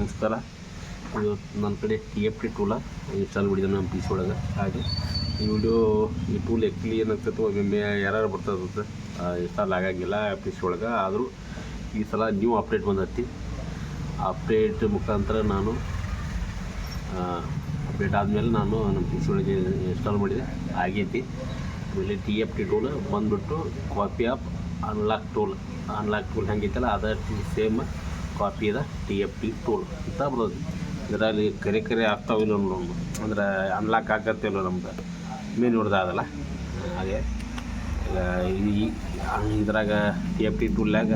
ನಮಸ್ಕಾರ. ಇದು ನನ್ನ ಕಡೆ TFT ಟೂಲ ಇನ್ಸ್ಟಾಲ್ ಮಾಡಿದೆ ನಮ್ಮ PC ಒಳಗೆ. ಹಾಗೆ ಈ ಟೂಲ್ ಆ್ಯಕ್ಚುಲಿ ಏನಾಗ್ತೈತೆ ಒಮ್ಮೆ ಯಾರು ಬರ್ತದೆ ಇನ್ಸ್ಟಾಲ್ ಆಗಂಗಿಲ್ಲ PC ಒಳಗೆ. ಆದರೂ ಈ ಸಲ ನ್ಯೂ ಅಪ್ಡೇಟ್ ಬಂದೈತಿ. ಅಪ್ಡೇಟ್ ಮುಖಾಂತರ ನಾನು ಅಪ್ಡೇಟ್ ಆದಮೇಲೆ ನಾನು ನಮ್ಮ PC ಒಳಗೆ ಇನ್ಸ್ಟಾಲ್ ಮಾಡಿದೆ ಆಗೈತಿ. ಆಮೇಲೆ TFT ಟೂಲ್ ಬಂದುಬಿಟ್ಟು ಕಾಪಿ ಆಫ್ ಅನ್ಲಾಕ್ ಟೂಲ್ ಹೆಂಗೈತಲ್ಲ ಅದೇ ಸೇಮ್ ಕಾಪಿ ಅದ TFT ಟೂಲ್ ಅಂತ ಬರೋದು. ಇದರಲ್ಲಿ ಕರೆ ಆಗ್ತಾವಿಲ್ಲ ನೋಡೋಣ, ಅಂದ್ರೆ ಅನ್ಲಾಕ್ ಆಗತ್ತಿಲ್ಲ ನಮ್ದು ಮೇನ್ ಹೊಡೆದಾದಲ್ಲ. ಹಾಗೆ ಇದ್ರಾಗ TFT ಟೂಲ್ನಾಗ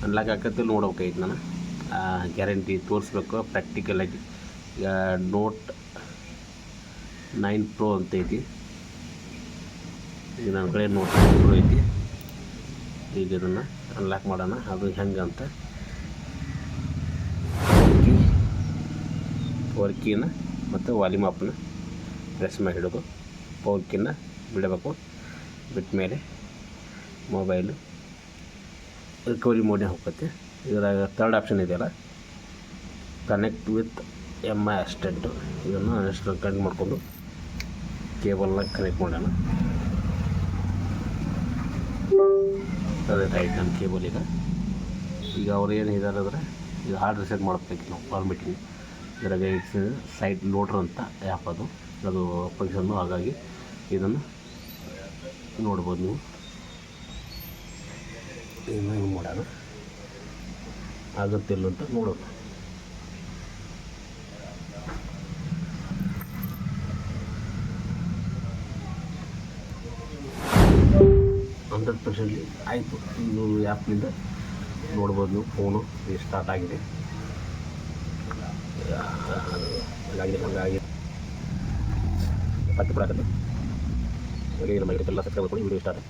ಅನ್ಲಾಕ್ ಆಕತ್ತಿಲ್ಲ ನೋಡ್ಬೇಕಾಯ್ತು. ನಾನು ಗ್ಯಾರಂಟಿ ತೋರಿಸ್ಬೇಕು ಪ್ರಾಕ್ಟಿಕಲಾಗಿ. ಈಗ ನೋಟ್ 9 Pro ಅಂತ ಐತಿ, ಈಗ ನನ್ನ ಕಡೆ ನೋಟ್ 9 Pro ಐತಿ. ಈಗ ಇದನ್ನು ಅನ್ಲಾಕ್ ಮಾಡೋಣ. ಅದು ಹೆಂಗೆ ಅಂತ ಪವರ್ ಕೀನ ಮತ್ತು ವಾಲ್ಯೂಮ್ ಅಪ್ನ ಪ್ರೆಸ್ ಮಾಡಿ ಹಿಡೋದು. ಪವರ್ ಕೀನ ಬಿಡಬೇಕು. ಬಿಟ್ಟ ಮೇಲೆ ಮೊಬೈಲು ರಿಕವರಿ ಮೋಡ್ನೇ ಹೋಗುತ್ತೆ. ಇದರಾಗ ಥರ್ಡ್ ಆಪ್ಷನ್ ಇದೆಯಲ್ಲ, ಕನೆಕ್ಟ್ ವಿತ್ MI ಅಸ್ಟೆಂಟು, ಇದನ್ನು ಅಷ್ಟು ಕನೆಕ್ಟ್ ಮಾಡಿಕೊಂಡು ಕೇಬಲ್ನ ಕನೆಕ್ಟ್ ಮಾಡೋಣ. ಅದೇ ರೈಟ್ ನನ್ನ ಕೇಬಲ್. ಈಗ ಅವ್ರು ಏನು ಇದ್ದಾರೆ ಅಂದರೆ ಇದು ಹಾರ್ಡ್ ರಿಸೆಟ್ ಮಾಡಬೇಕು ನಾವು ಫಾರ್ಮೆಟಿಂಗ್. ಇದರಾಗ ಸೈಟ್ ಲೋಡ್ರ್ ಅಂತ ಆ್ಯಪ್ ಅದು ಫಂಕ್ಷನ್ನು. ಹಾಗಾಗಿ ಇದನ್ನು ನೋಡ್ಬೋದು ನೀವು. ಇದನ್ನು ಹಿಂಗೆ ಮಾಡೋಣ, ಆಗುತ್ತಿಲ್ಲ ಅಂತ ನೋಡೋಣ. %% ಆಯಿತು. ಇದು ಆ್ಯಪ್ನಿಂದ ನೋಡ್ಬೋದು ನೀವು. ಫೋನು ಸ್ಟಾರ್ಟ್ ಆಗಿದೆ. ಹಾಗಾಗಿ ಪಟ್ಟಿ ಕೊಡಾಕತ್ತೆ. ಹಾಗೆ ನಮ್ಮ ಎಲ್ಲ ಸಬ್ಸ್ಕ್ರೈಬ್ ಮಾಡ್ಕೊಂಡು ವಿಡಿಯೋ ಸ್ಟಾರ್ಟ್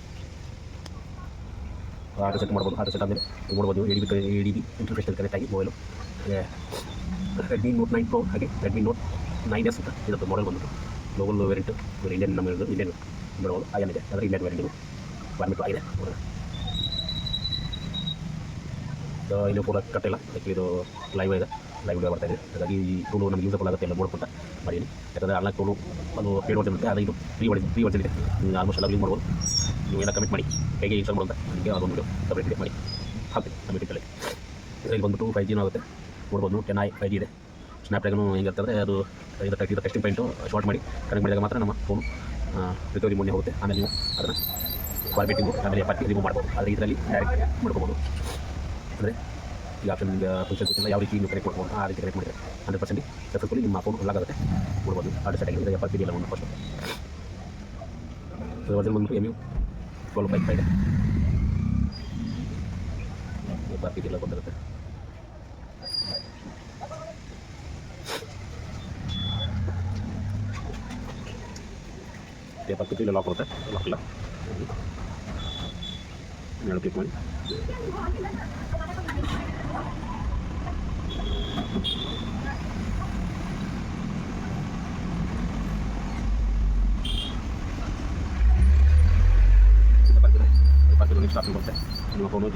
ಹಾರ್ಡ್ ಸೆಟ್ ಮಾಡ್ಬೋದು. ಹಾರ್ಡ್ ಸೆಟ್ ಆದಮೇಲೆ ನೋಡ್ಬೋದು ADB ಇಂಟರ್ಫೇಸ್ ಕನೆಕ್ಟ್ ಆಗಿ ಮೊಬೈಲು. ಹಾಗೆ ರೆಡ್ಮಿ ನೋಟ್ 9 Pro ಹಾಗೆ ರೆಡ್ಮಿ ನೋಟ್ 9S ಅಂತ ಇದಕ್ಕೆ ಮಾಡೆಲ್ ಬಂದ್ಬಿಟ್ಟು ಗ್ಲೋಬಲ್ ವೇರಿಯಂಟು. ಇಂಡಿಯನ್ ಇಂಡಿಯನ್ ಬರೋದು ಏನಿದೆ ಅಂದರೆ ಇಂಡಿಯನ್ ವೇರಿಯಂಟು ಫಾರ್ಮೆಟ್ ಆಗಿದೆ. ಇಲ್ಲಿ ಕೂಡ ಕಟ್ಟಿಲ್ಲ, ಯಾಕೆ ಇದು ಲೈವ್ ವಿಡಿಯೋ ಬರ್ತಾಯಿದೆ. ಹಾಗಾಗಿ ಈ ಟೂಲು ನಮಗೆ ಯೂಸಫುಲ್ ಆಗುತ್ತೆ ಎಲ್ಲ ನೋಡ್ಕೊತ ಮಾಡೀನಿ. ಯಾಕಂದರೆ ಅನ್ಲಾಕ್ ಟೂಲು ಅದು ಪೇಡ್ ವರ್ಷನ್ ಇರುತ್ತೆ, ಅದು ಇದು ಫ್ರೀ ವರ್ಷನ್ ಇದೆ. ನೀವು ಆಲ್ಮೋಸ್ಟ್ ಎಲ್ಲ ಯೂಸ್ ಮಾಡ್ಬೋದು. ನೀವು ಎಲ್ಲ ಕಮೆಂಟ್ ಮಾಡಿ ಹೇಗೆ ಇನ್ಸ್ಟಾಲ್ ಮಾಡೋಂತ ನಿಮಗೆ ಅದೊಂದು ವಿಡಿಯೋ ಸಪ್ರೇಟ್ ಇದೆ ಮಾಡಿ ಹಾಕ್ತೀನಿ ನಮ್ಮ ಯೂಟ್ಯೂಬಲ್ಲಿ. ಇದರಲ್ಲಿ ಬಂದುಬಿಟ್ಟು 5G ಆಗುತ್ತೆ ನೋಡ್ಬೋದು. 10i 5G ಇದೆ. ಸ್ನ್ಯಾಪ್ಡ್ರ್ಯಾಗನು ಹೆಂಗಿರ್ತಂದರೆ ಅದು ಇದು ಟೆಸ್ಟಿಂಗ್ ಪಾಯಿಂಟು ಶಾರ್ಟ್ ಮಾಡಿ ಕನೆಕ್ಟ್ ಮಾಡಿದಾಗ ಮಾತ್ರ ನಮ್ಮ ಫೋನು ರಿಕವರಿ ಮೋಡ್ನೇ ಹೋಗುತ್ತೆ. ಆಮೇಲೆ ನೀವು ಅದನ್ನು ಫಾರ್ಮೇಟಿಂಗು ಆಮೇಲೆ ಪಟ್ಟಿ ರಿಮೂವ್ ಮಾಡ್ಬೋದು. ಆದರೆ ಇದರಲ್ಲಿ ಡೈರೆಕ್ಟ್ ಮಾಡ್ಕೋಬೋದು. ಅಂದರೆ ಈ ಆಪ್ಷನ್ ನಿಮಗೆ ಫಂಕ್ಷನ್ ಗೊತ್ತಿಲ್ಲ ಯಾವ ರೀತಿ ನೀವು ಕನೆಕ್ಟ್ ಮಾಡ್ಬೋದು, ಆ ರೀತಿ ಕನೆಕ್ಟ್ ಮಾಡಿದರೆ 100% ಸಕ್ಸಸ್ಫುಲಿ ನಿಮ್ಮ ಫೋನ್ ಆಗುತ್ತೆ ನೋಡ್ಬೋದು. ಆರ್ಡರ್ ಸೆಟ್ ಆಗಿದೆ. FRP ಎಲ್ಲ ಒಂದು ಫಸ್ಟ್ ವರ್ಜನ್ ಬಂದುಬಿಟ್ಟು MU 12.5 ಇದೆ. FRP ಎಲ್ಲ ಬಂದಿರುತ್ತೆ. FRP ಇಲ್ಲ ಲಾಕ್ ಬರುತ್ತೆ, ಲಾಕ್ ಇಲ್ಲ. ಮೇಲೆ ಕ್ಲಿಕ್ ಮಾಡಿ ಸ್ಟಾರ್ಟಿಂಗ್ ಬರುತ್ತೆ. ನಿಮ್ಮ ಫೋನು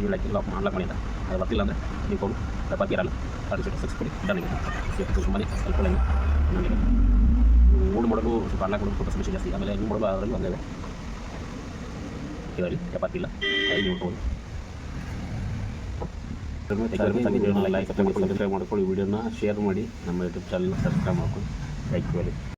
ಲಾಕ್ ಮಾಡಿದ ಅದು ಬರ್ತಿಲ್ಲ ಅಂದರೆ ನಿಮ್ಮ ಫೋನು ಬಾಕಿ ಇರಲ್ಲ. ಅದು ಸಕ್ಸಸ್ಫುಲಿ ಡನ್ ಆಗಿದೆ. ತುಂಬಾ ಸ್ವಲ್ಪ ನನಗೆ ಓಡ್ ಮಾಡೋದು ಸ್ವಲ್ಪ ಅನ್ಲಾಕ್ ಮಾಡೋದು ಸ್ವಲ್ಪ ಸಮಸ್ಯೆ ಜಾಸ್ತಿ. ಆಮೇಲೆ ನೀವು ಮಾಡೋದು ಅದರಲ್ಲೂ ಹಂಗೆ ಇದರಲ್ಲಿ FRP ಇಲ್ಲ. ಅಲ್ಲಿ ನೋಡ್ಬೋದು. ಲೈಕ್ ಸಬ್ಸ್ಕ್ರೈಬ್ ಮಾಡ್ಕೊಳ್ಳಿ, ವಿಡಿಯೋನ ಶೇರ್ ಮಾಡಿ, ನಮ್ಮ ಯೂಟ್ಯೂಬ್ ಚಾನಲ್ನ ಸಬ್ಸ್ಕ್ರೈಬ್ ಮಾಡ್ಕೊಳ್ಳಿ. Thank you very